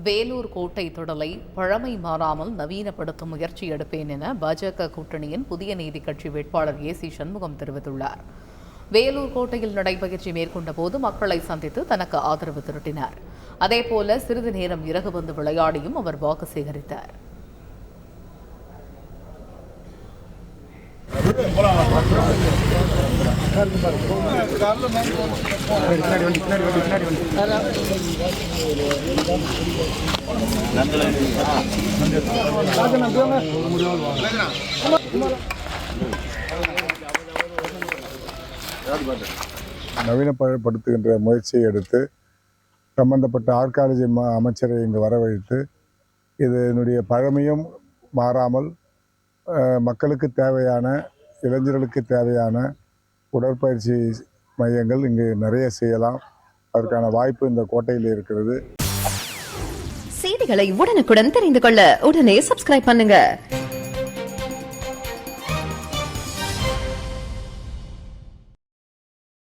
வேலூர் கோட்டை தொடலை பழமை மாறாமல் நவீனப்படுத்தும் முயற்சி எடுப்பேன் என பாஜக கூட்டணியின் புதிய நீதி கட்சி வேட்பாளர் ஏசி சண்முகம் தெரிவித்துள்ளார். வேலூர் கோட்டையில் நடைபயிற்சி மேற்கொண்ட போது மக்களை சந்தித்து தனக்கு ஆதரவு திரட்டினார். அதேபோல சிறிது நேரம் இறகு வந்து விளையாடியும் அவர் வாக்கு சேகரித்தார். நவீனப்படுத்துகின்ற முயற்சியை எடுத்து சம்பந்தப்பட்ட ஆர்காலஜி அமைச்சரை இங்கு வரவழைத்து இதனுடைய பழமையும் மாறாமல் மக்களுக்கு தேவையான, இளைஞர்களுக்கு தேவையான உடற்பயிற்சி மையங்கள் இங்கு நிறைய செய்யலாம். அதற்கான வாய்ப்பு இந்த கோட்டையில் இருக்கிறது. செய்திகளை உடனுக்குடன் தெரிந்து கொள்ள உடனே சப்ஸ்கிரைப் பண்ணுங்க.